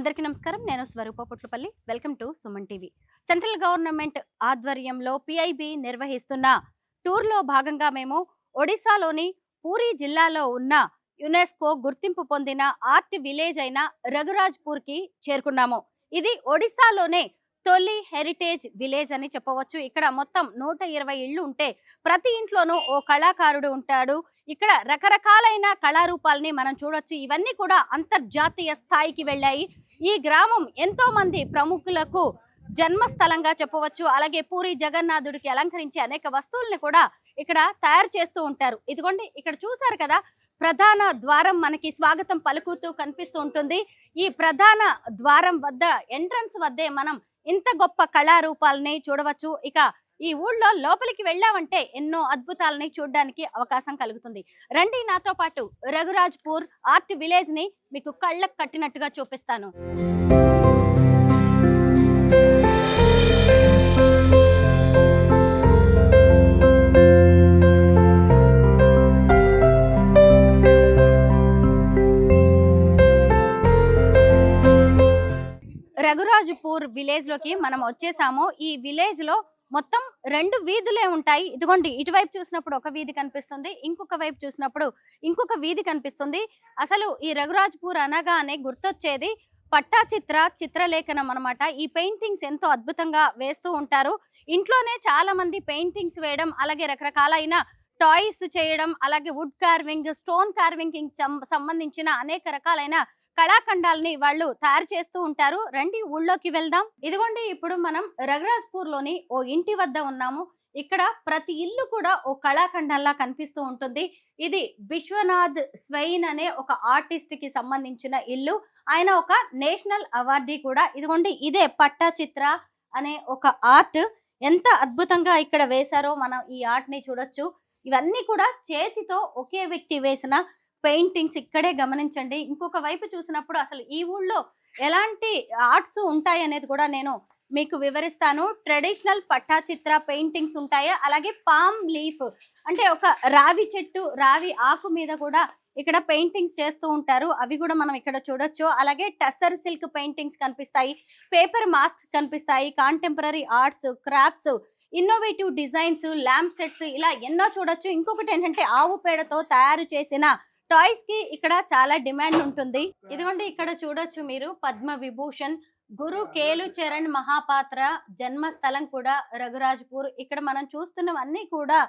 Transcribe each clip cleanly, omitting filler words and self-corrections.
అందరికీ నమస్కారం. నేను Swaroopa Putlapalli. Welcome to Suman TV. Central government ఆధ్వర్యంలో పిఐబి నిర్వహిస్తున్న టూర్లో భాగంగా మేము ఒడిశాలోని పూరి జిల్లాలో ఉన్న యునెస్కో గుర్తింపు పొందిన ఆర్ట్ విలేజ్ అయిన రఘురాజ్పూర్కి చేరుకున్నాము. ఇది ఒడిశాలోనే తొలి హెరిటేజ్ విలేజ్ అని చెప్పవచ్చు. ఇక్కడ మొత్తం 120 ఇళ్ళు ఉంటే ప్రతి ఇంట్లోనూ ఓ కళాకారుడు ఉంటాడు. ఇక్కడ రకరకాలైన కళారూపాలని మనం చూడొచ్చు. ఇవన్నీ కూడా అంతర్జాతీయ స్థాయికి వెళ్ళాయి. ఈ గ్రామం ఎంతో మంది ప్రముఖులకు జన్మస్థలంగా చెప్పవచ్చు. అలాగే పూరి జగన్నాథుడికి అలంకరించి అనేక వస్తువుల్ని కూడా ఇక్కడ తయారు చేస్తూ ఉంటారు. ఇదిగోండి, ఇక్కడ చూసారు కదా, ప్రధాన ద్వారం మనకి స్వాగతం పలుకుతూ కనిపిస్తూ ఉంటుంది. ఈ ప్రధాన ద్వారం వద్ద ఎంట్రన్స్ వద్దే మనం ఇంత గొప్ప కళారూపాలని చూడవచ్చు. ఇక ఈ ఊళ్ళో లోపలికి వెళ్ళామంటే ఎన్నో అద్భుతాలని చూడడానికి అవకాశం కలుగుతుంది. రండి నాతో పాటు రఘురాజ్పూర్ ఆర్ట్ విలేజ్ ని మీకు కళ్ళకు కట్టినట్టుగా చూపిస్తాను. రఘురాజ్పూర్ విలేజ్ లోకి మనం వచ్చేసాము. ఈ విలేజ్ లో మొత్తం 2 వీధులే ఉంటాయి. ఇదిగోండి, ఇటువైపు చూసినప్పుడు ఒక వీధి కనిపిస్తుంది, ఇంకొక వైపు చూసినప్పుడు ఇంకొక వీధి కనిపిస్తుంది. అసలు ఈ రఘురాజ్పూర్ అనగానే గుర్తొచ్చేది చిత్రలేఖనం అన్నమాట. ఈ పెయింటింగ్స్ ఎంతో అద్భుతంగా వేస్తూ ఉంటారు. ఇంట్లోనే చాలా మంది పెయింటింగ్స్ వేయడం, అలాగే రకరకాలైన టాయ్స్ చేయడం, అలాగే వుడ్ కార్వింగ్, స్టోన్ కార్వింగ్ సంబంధించిన అనేక రకాలైన కళాఖండాలని వాళ్ళు తయారు చేస్తూ ఉంటారు. రండి ఊళ్ళోకి వెళ్దాం. ఇదిగోండి, ఇప్పుడు మనం రఘురాజ్పూర్ లోని ఓ ఇంటి వద్ద ఉన్నాము. ఇక్కడ ప్రతి ఇల్లు కూడా ఓ కళాఖండంలా కనిపిస్తూ ఉంటుంది. ఇది విశ్వనాథ్ స్వైన్ అనే ఒక ఆర్టిస్ట్ కి సంబంధించిన ఇల్లు. ఆయన ఒక నేషనల్ అవార్డీ కూడా. ఇదిగోండి, ఇదే పట్టాచిత్ర అనే ఒక ఆర్ట్. ఎంత అద్భుతంగా ఇక్కడ వేశారో మనం ఈ ఆర్ట్ ని చూడొచ్చు. ఇవన్నీ కూడా చేతితో ఒకే వ్యక్తి వేసిన పెయింటింగ్స్. ఇక్కడే గమనించండి. ఇంకొక వైపు చూసినప్పుడు అసలు ఈ ఊళ్ళో ఎలాంటి ఆర్ట్స్ ఉంటాయి అనేది కూడా నేను మీకు వివరిస్తాను. ట్రెడిషనల్ పట్టాచిత్ర పెయింటింగ్స్ ఉంటాయి. అలాగే పామ్ లీఫ్ అంటే ఒక రావి చెట్టు, రావి ఆకు మీద కూడా ఇక్కడ పెయింటింగ్స్ చేస్తూ ఉంటారు. అవి కూడా మనం ఇక్కడ చూడొచ్చు. అలాగే టస్సర్ సిల్క్ పెయింటింగ్స్ కనిపిస్తాయి, పేపర్ మాస్క్స్ కనిపిస్తాయి, contemporary arts, crafts, innovative designs, lamp sets, ఇలా ఎన్నో చూడొచ్చు. ఇంకొకటి ఏంటంటే ఆవు పేడతో తయారు చేసిన టాయ్స్ కి ఇక్కడ చాలా డిమాండ్ ఉంటుంది. ఇదిగోండి, ఇక్కడ చూడొచ్చు మీరు పద్మ విభూషణ్ గురు కేలు చరణ్ మహాపాత్ర జన్మస్థలం కూడా రఘురాజ్పూర్. ఇక్కడ మనం చూస్తున్నవన్నీ కూడా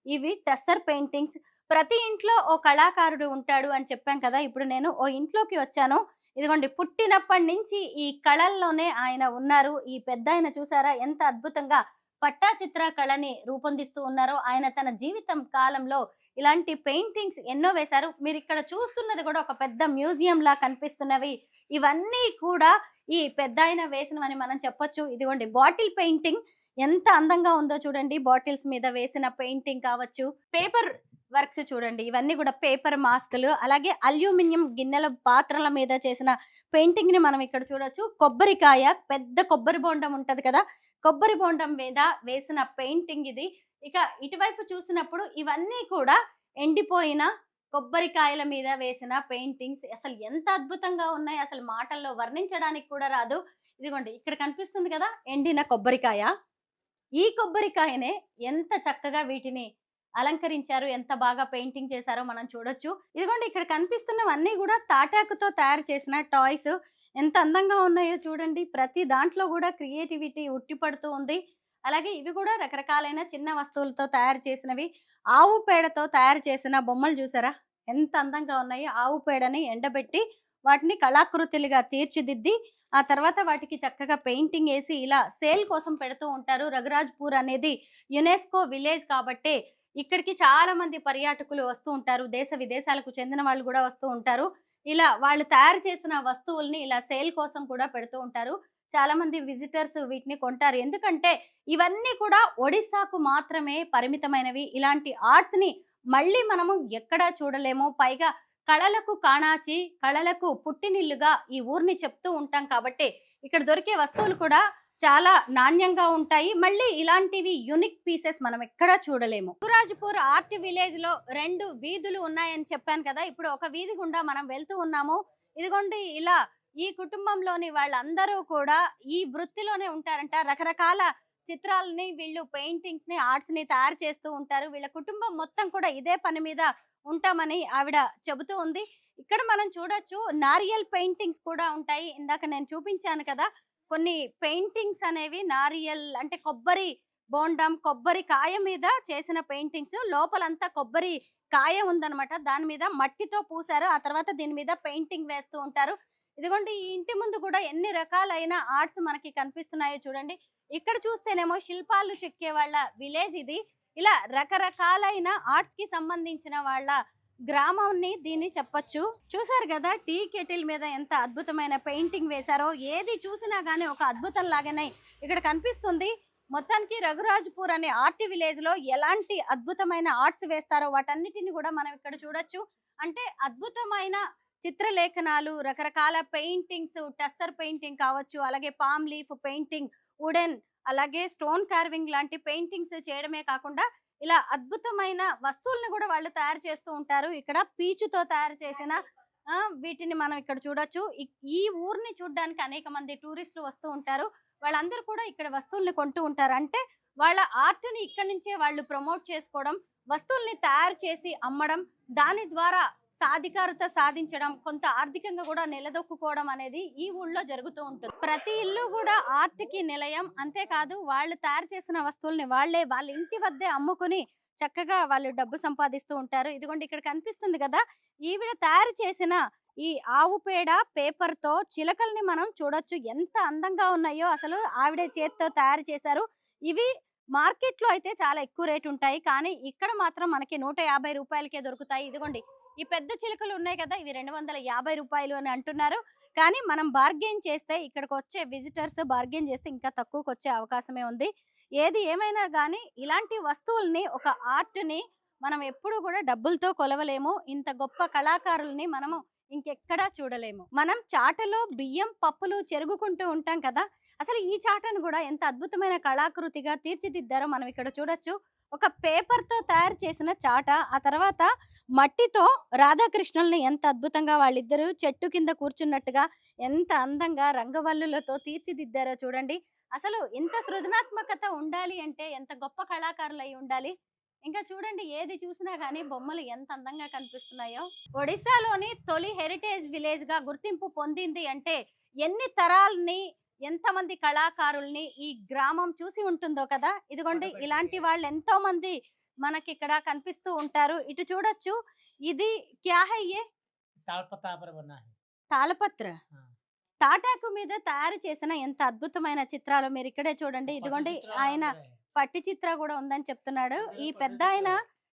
ఇవి టెస్సర్ పెయింటింగ్స్. ప్రతి ఇంట్లో ఓ కళాకారుడు ఉంటాడు అని చెప్పాం కదా. ఇప్పుడు నేను ఓ ఇంట్లోకి వచ్చాను. ఇదిగోండి, పుట్టినప్పటి నుంచి ఈ కళల్లోనే ఆయన ఉన్నారు. ఈ పెద్ద ఆయన చూసారా ఎంత అద్భుతంగా పట్టాచిత్ర కళని రూపొందిస్తూ ఉన్నారో. ఆయన తన జీవితం కాలంలో ఇలాంటి పెయింటింగ్స్ ఎన్నో వేశారు. మీరు ఇక్కడ చూస్తున్నది కూడా ఒక పెద్ద మ్యూజియం లా కనిపిస్తున్నవి. ఇవన్నీ కూడా ఈ పెద్ద ఆయన వేసినవని మనం చెప్పొచ్చు. ఇదిగోండి, బాటిల్ పెయింటింగ్ ఎంత అందంగా ఉందో చూడండి. బాటిల్స్ మీద వేసిన పెయింటింగ్ కావచ్చు, పేపర్ వర్క్స్ చూడండి. ఇవన్నీ కూడా పేపర్ మాస్కులు, అలాగే అల్యూమినియం గిన్నెల పాత్రల మీద చేసిన పెయింటింగ్ ని మనం ఇక్కడ చూడొచ్చు. కొబ్బరికాయ, పెద్ద కొబ్బరి బొండం ఉంటది కదా, కొబ్బరి బొండం మీద వేసిన పెయింటింగ్ ఇది. ఇక ఇటువైపు చూసినప్పుడు ఇవన్నీ కూడా ఎండిపోయిన కొబ్బరికాయల మీద వేసిన పెయింటింగ్స్. అసలు ఎంత అద్భుతంగా ఉన్నాయి, అసలు మాటల్లో వర్ణించడానికి కూడా రాదు. ఇదిగోండి, ఇక్కడ కనిపిస్తుంది కదా ఎండిన కొబ్బరికాయ. ఈ కొబ్బరికాయనే ఎంత చక్కగా వీటిని అలంకరించారు, ఎంత బాగా పెయింటింగ్ చేశారో మనం చూడొచ్చు. ఇదిగోండి, ఇక్కడ కనిపిస్తున్నవన్నీ కూడా తాటాకుతో తయారు చేసిన టాయ్స్. ఎంత అందంగా ఉన్నాయో చూడండి. ప్రతి దాంట్లో కూడా క్రియేటివిటీ ఉట్టిపడుతూ ఉంది. అలాగే ఇవి కూడా రకరకాలైన చిన్న వస్తువులతో తయారు చేసినవి. ఆవు పేడతో తయారు చేసిన బొమ్మలు చూసారా ఎంత అందంగా ఉన్నాయి. ఆవు పేడని ఎండబెట్టి వాటిని కళాకృతులుగా తీర్చిదిద్ది ఆ తర్వాత వాటికి చక్కగా పెయింటింగ్ వేసి ఇలా సేల్ కోసం పెడుతూ ఉంటారు. రఘురాజ్పూర్ అనేది యునెస్కో విలేజ్ కాబట్టి ఇక్కడికి చాలా మంది పర్యాటకులు వస్తూ ఉంటారు. దేశ విదేశాలకు చెందిన వాళ్ళు కూడా వస్తూ ఉంటారు. ఇలా వాళ్ళు తయారు చేసిన వస్తువుల్ని ఇలా సేల్ కోసం కూడా పెడుతూ ఉంటారు. చాలా మంది విజిటర్స్ వీటిని కొంటారు. ఎందుకంటే ఇవన్నీ కూడా ఒడిశాకు మాత్రమే పరిమితమైనవి. ఇలాంటి ఆర్ట్స్ ని మళ్ళీ మనము ఎక్కడా చూడలేము. పైగా కళలకు కాణాచి, కళలకు పుట్టినిల్లుగా ఈ ఊరిని చెప్తూ ఉంటాం కాబట్టి ఇక్కడ దొరికే వస్తువులు కూడా చాలా నాణ్యంగా ఉంటాయి. మళ్ళీ ఇలాంటివి యూనిక్ పీసెస్ మనం ఎక్కడా చూడలేము. రఘురాజ్పూర్ ఆర్ట్ విలేజ్ లో 2 వీధులు ఉన్నాయని చెప్పాను కదా. ఇప్పుడు ఒక వీధి గుండా మనం వెళ్తూ ఉన్నాము. ఇదిగోండి, ఇలా ఈ కుటుంబంలోని వాళ్ళందరూ కూడా ఈ వృత్తిలోనే ఉంటారంట. రకరకాల చిత్రాలని వీళ్ళు పెయింటింగ్స్ ని ఆర్ట్స్ ని తయారు చేస్తూ ఉంటారు. వీళ్ళ కుటుంబం మొత్తం కూడా ఇదే పని మీద ఉంటామని ఆవిడ చెబుతూ ఉంది. ఇక్కడ మనం చూడొచ్చు నారియల్ పెయింటింగ్స్ కూడా ఉంటాయి. ఇందాక నేను చూపించాను కదా, కొన్ని పెయింటింగ్స్ అనేవి నారియల్ అంటే కొబ్బరి బోండం, కొబ్బరి కాయ మీద చేసిన పెయింటింగ్స్. లోపలంతా కొబ్బరి కాయ ఉందన్నమాట. దాని మీద మట్టితో పూసారు. ఆ తర్వాత దీని మీద పెయింటింగ్ వేస్తూ ఉంటారు. ఇదిగోండి ఈ ఇంటి ముందు కూడా ఎన్ని రకాలైన ఆర్ట్స్ మనకి కనిపిస్తున్నాయో చూడండి. ఇక్కడ చూస్తేనేమో శిల్పాలు చెక్కే వాళ్ళ విలేజ్ ఇది. ఇలా రకరకాలైన ఆర్ట్స్ కి సంబంధించిన వాళ్ళ గ్రామాన్ని దీన్ని చెప్పొచ్చు. చూసారు కదా టీ కెటిల్ మీద ఎంత అద్భుతమైన పెయింటింగ్ వేశారో. ఏది చూసినా గానీ ఒక అద్భుతం లాగానే ఇక్కడ కనిపిస్తుంది. మొత్తానికి రఘురాజ్పూర్ అనే ఆర్ట్ విలేజ్ లో ఎలాంటి అద్భుతమైన ఆర్ట్స్ వేస్తారో వాటన్నిటిని కూడా మనం ఇక్కడ చూడొచ్చు. అంటే అద్భుతమైన చిత్రలేఖనాలు, రకరకాల పెయింటింగ్స్, టస్సర్ పెయింటింగ్ కావచ్చు, అలాగే పామ్ లీఫ్ పెయింటింగ్, వుడెన్, అలాగే స్టోన్ కార్వింగ్ లాంటి పెయింటింగ్స్ చేయడమే కాకుండా ఇలా అద్భుతమైన వస్తువులను కూడా వాళ్ళు తయారు చేస్తూ ఉంటారు. ఇక్కడ పీచుతో తయారు చేసిన వీటిని మనం ఇక్కడ చూడొచ్చు. ఈ ఊరిని చూడడానికి అనేక మంది టూరిస్టులు వస్తూ ఉంటారు. వాళ్ళందరూ కూడా ఇక్కడ వస్తువుల్ని కొంటూ ఉంటారు. అంటే వాళ్ళ ఆర్ట్ ని ఇక్కడ నుంచే వాళ్ళు ప్రమోట్ చేసుకోవడం, వస్తువుల్ని తయారు చేసి అమ్మడం, దాని ద్వారా సాధికారత సాధించడం, కొంత ఆర్థికంగా కూడా నిలదొక్కుకోవడం అనేది ఈ ఊళ్ళో జరుగుతూ ఉంటుంది. ప్రతి ఇల్లు కూడా ఆర్ట్ కి నిలయం. అంతేకాదు వాళ్ళు తయారు చేసిన వస్తువుల్ని వాళ్ళ ఇంటి వద్దే అమ్ముకుని చక్కగా వాళ్ళు డబ్బు సంపాదిస్తూ ఉంటారు. ఇదిగోండి ఇక్కడ కనిపిస్తుంది కదా, ఈవిడ తయారు చేసిన ఈ ఆవు పేడ పేపర్ తో చిలకల్ని మనం చూడొచ్చు. ఎంత అందంగా ఉన్నాయో అసలు ఆవిడే చేత్తో తయారు చేశారు. ఇవి మార్కెట్ లో అయితే చాలా ఎక్కువ రేటు ఉంటాయి, కానీ ఇక్కడ మాత్రం మనకి 150 రూపాయలకే దొరుకుతాయి. ఇదిగోండి ఈ పెద్ద చిలుకలు ఉన్నాయి కదా, ఇవి 250 రూపాయలు అని అంటున్నారు. కానీ మనం బార్గెన్ చేస్తే, ఇక్కడికి వచ్చే విజిటర్స్ బార్గెన్ చేస్తే ఇంకా తక్కువకి వచ్చే అవకాశమే ఉంది. ఏది ఏమైనా కానీ ఇలాంటి వస్తువుల్ని, ఒక ఆర్ట్ ని మనం ఎప్పుడు కూడా డబ్బులతో కొలవలేము. ఇంత గొప్ప కళాకారుల్ని మనము ఇంకెక్కడా చూడలేము. మనం చాటలో బియ్యం పప్పులు చెరుగుకుంటూ ఉంటాం కదా, అసలు ఈ చాటను కూడా ఎంత అద్భుతమైన కళాకృతిగా తీర్చిదిద్దారో మనం ఇక్కడ చూడొచ్చు. ఒక పేపర్ తో తయారు చేసిన చాట, ఆ తర్వాత మట్టితో రాధాకృష్ణుల్ని ఎంత అద్భుతంగా వాళ్ళిద్దరూ చెట్టు కింద కూర్చున్నట్టుగా ఎంత అందంగా రంగవల్లులతో తీర్చిదిద్దారో చూడండి. అసలు ఇంత సృజనాత్మకత ఉండాలి అంటే ఎంత గొప్ప కళాకారులు అయి ఉండాలి. ఇంకా చూడండి ఏది చూసినా గానీ బొమ్మలు ఎంత అందంగా కనిపిస్తున్నాయో. ఒడిశాలోని తొలి హెరిటేజ్ విలేజ్ గా గుర్తింపు పొందింది అంటే ఎన్ని తరాల్ని, ఎంతమంది కళాకారుల్ని ఈ గ్రామం చూసి ఉంటుందో కదా. ఇదిగోండి ఇలాంటి వాళ్ళు ఎంతో మంది మనకి ఇక్కడ కనిపిస్తూ ఉంటారు. ఇటు చూడొచ్చు, ఇది క్యా హై యే? తాళపత్ర. తాటాకు మీద తయారు చేసిన ఎంత అద్భుతమైన చిత్రాలు మీరు ఇక్కడే చూడండి. ఇదిగోండి ఆయన పట్టి చిత్ర కూడా ఉందని చెప్తున్నాడు. ఈ పెద్ద ఆయన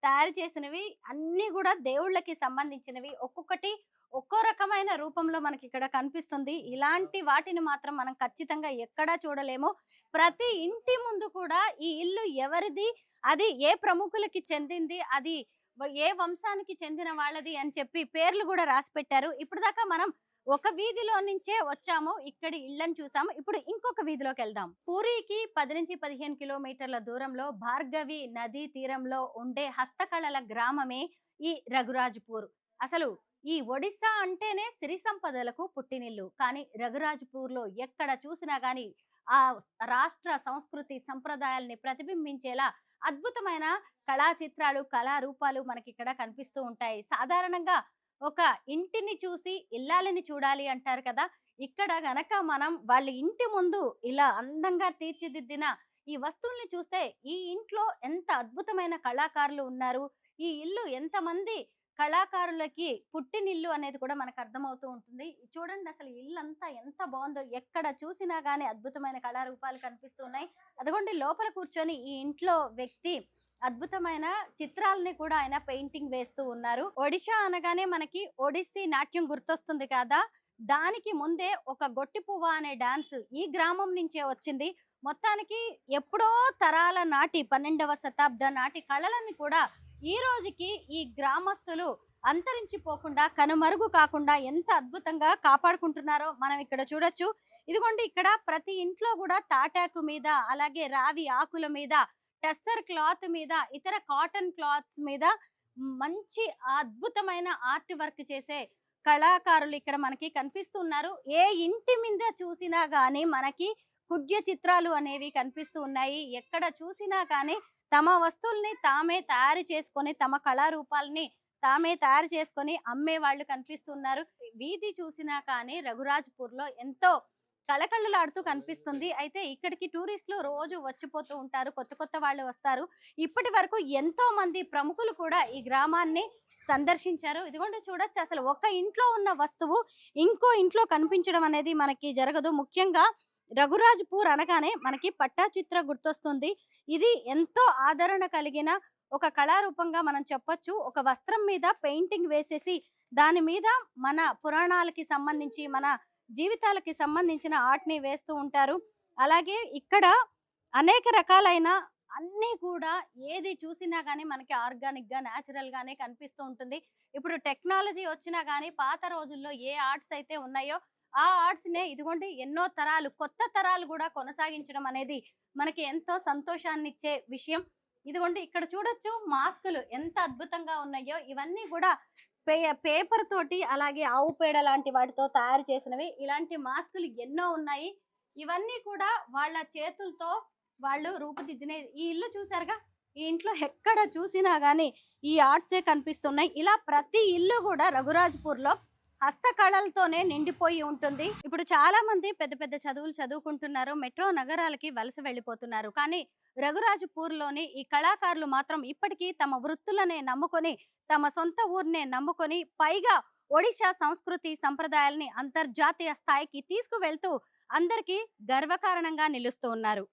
తయారు చేసినవి అన్ని కూడా దేవుళ్ళకి సంబంధించినవి. ఒక్కొక్కటి ఒక్కో రకమైన రూపంలో మనకి ఇక్కడ కనిపిస్తుంది. ఇలాంటి వాటిని మాత్రం మనం ఖచ్చితంగా ఎక్కడా చూడలేము. ప్రతి ఇంటి ముందు కూడా ఈ ఇల్లు ఎవరిది, అది ఏ ప్రముఖులకి చెందింది, అది ఏ వంశానికి చెందిన వాళ్ళది అని చెప్పి పేర్లు కూడా రాసి పెట్టారు. ఇప్పుడు దాకా మనం ఒక వీధిలో నుంచే వచ్చాము, ఇక్కడి ఇళ్ళని చూసాము. ఇప్పుడు ఇంకొక వీధిలోకి వెళ్దాం. పూరికి 10 నుంచి 15 కిలోమీటర్ల దూరంలో భార్గవి నదీ తీరంలో ఉండే హస్తకళల గ్రామమే ఈ రఘురాజ్పూర్. అసలు ఈ ఒడిస్సా అంటేనే సిరి సంపదలకు పుట్టినిల్లు. కానీ రఘురాజ్పూర్ లో ఎక్కడ చూసినా గానీ ఆ రాష్ట్ర సంస్కృతి సంప్రదాయాల్ని ప్రతిబింబించేలా అద్భుతమైన కళా చిత్రాలు, కళారూపాలు మనకి ఇక్కడ కనిపిస్తూ ఉంటాయి. సాధారణంగా ఒక ఇంటిని చూసి ఇల్లాలని చూడాలి అంటారు కదా. ఇక్కడ గనక మనం వాళ్ళ ఇంటి ముందు ఇలా అందంగా తీర్చిదిద్దిన ఈ వస్తువుల్ని చూస్తే ఈ ఇంట్లో ఎంత అద్భుతమైన కళాకారులు ఉన్నారు, ఈ ఇల్లు ఎంతమంది కళాకారులకి పుట్టినిల్లు అనేది కూడా మనకు అర్థమవుతూ ఉంటుంది. చూడండి అసలు ఇల్లు అంతా ఎంత బాగుందో, ఎక్కడ చూసినా గానీ అద్భుతమైన కళారూపాలు కనిపిస్తున్నాయి. అదిగోండి లోపల కూర్చొని ఈ ఇంట్లో వ్యక్తి అద్భుతమైన చిత్రాలని కూడా ఆయన పెయింటింగ్ వేస్తూ ఉన్నారు. ఒడిషా అనగానే మనకి ఒడిస్సీ నాట్యం గుర్తొస్తుంది కదా, దానికి ముందే ఒక గొట్టి పువ్వ అనే డాన్స్ ఈ గ్రామం నుంచే వచ్చింది. మొత్తానికి ఎప్పుడో తరాల నాటి 12వ శతాబ్ద నాటి కళలను కూడా ఈ రోజుకి ఈ గ్రామస్తులు అంతరించిపోకుండా, కనుమరుగు కాకుండా ఎంత అద్భుతంగా కాపాడుకుంటున్నారో మనం ఇక్కడ చూడొచ్చు. ఇదిగోండి ఇక్కడ ప్రతి ఇంట్లో కూడా తాటాకు మీద, అలాగే రావి ఆకుల మీద, టస్సర్ క్లాత్ మీద, ఇతర కాటన్ క్లాత్స్ మీద మంచి అద్భుతమైన ఆర్ట్ వర్క్ చేసే కళాకారులు ఇక్కడ మనకి కనిపిస్తున్నారు. ఏ ఇంటి మీద చూసినా గానీ మనకి కుడ్య చిత్రాలు అనేవి కనిపిస్తూ ఉన్నాయి. ఎక్కడ చూసినా కానీ తమ వస్తువుల్ని తామే తయారు చేసుకొని, తమ కళారూపాల్ని తామే తయారు చేసుకొని అమ్మే వాళ్ళు కనిపిస్తున్నారు. వీధి చూసినా కానీ రఘురాజ్‌పూర్‌లో ఎంతో కళకళలాడుతూ కనిపిస్తుంది. అయితే ఇక్కడికి టూరిస్టులు రోజు వచ్చిపోతూ ఉంటారు. కొత్త కొత్త వాళ్ళు వస్తారు. ఇప్పటి వరకు ఎంతో మంది ప్రముఖులు కూడా ఈ గ్రామాన్ని సందర్శించారు. ఇదిగోండి చూడొచ్చు, అసలు ఒక ఇంట్లో ఉన్న వస్తువు ఇంకో ఇంట్లో కనిపించడం అనేది మనకి జరగదు. ముఖ్యంగా రఘురాజ్‌పూర్ అనగానే మనకి పట్టాచిత్ర గుర్తొస్తుంది. ఇది ఎంతో ఆదరణ కలిగిన ఒక కళారూపంగా మనం చెప్పొచ్చు. ఒక వస్త్రం మీద పెయింటింగ్ వేసేసి దాని మీద మన పురాణాలకి సంబంధించి, మన జీవితాలకి సంబంధించిన ఆర్ట్‌ని వేస్తూ ఉంటారు. అలాగే ఇక్కడ అనేక రకాలైన అన్నీ కూడా ఏది చూసినా గానీ మనకి ఆర్గానిక్‌గా, నేచురల్‌గానే కనిపిస్తూ ఉంటుంది. ఇప్పుడు టెక్నాలజీ వచ్చినా గానీ పాత రోజుల్లో ఏ ఆర్ట్స్ అయితే ఉన్నాయో ఆ ఆర్ట్స్‌నే ఇదిగోండి ఎన్నో తరాలు, కొత్త తరాలు గూడా కొనసాగించడం అనేది మనకి ఎంతో సంతోషాన్నిచ్చే విషయం. ఇదిగోండి ఇక్కడ చూడొచ్చు, మాస్కులు ఎంత అద్భుతంగా ఉన్నాయో. ఇవన్నీ గూడా పేపర్ తోటి, అలాగే ఆవు పేడ లాంటి వాటితో తయారు చేసినవి. ఇలాంటి మాస్కులు ఎన్నో ఉన్నాయి. ఇవన్నీ కూడా వాళ్ళ చేతులతో వాళ్ళు రూపుదిద్దినయి. ఈ ఇల్లు చూసారుగా, ఈ ఇంట్లో ఎక్కడ చూసినా గానీ ఈ ఆర్ట్సే కనిపిస్తున్నాయి. ఇలా ప్రతి ఇల్లు గూడా రఘురాజ్‌పూర్‌లో హస్తకళలతోనే నిండిపోయి ఉంటుంది. ఇప్పుడు చాలా మంది పెద్ద పెద్ద చదువులు చదువుకుంటున్నారు. మెట్రో నగరాలకి వలస వెళ్ళిపోతున్నారు. కానీ రఘురాజ్‌పూర్‌లోని ఈ కళాకారులు మాత్రం ఇప్పటికీ తమ వృత్తులనే నమ్ముకొని, తమ సొంత ఊరినే నమ్ముకొని, పైగా ఒడిషా సంస్కృతి సంప్రదాయాల్ని అంతర్జాతీయ స్థాయికి తీసుకువెళ్తూ అందరికీ గర్వకారణంగా నిలుస్తూ ఉన్నారు.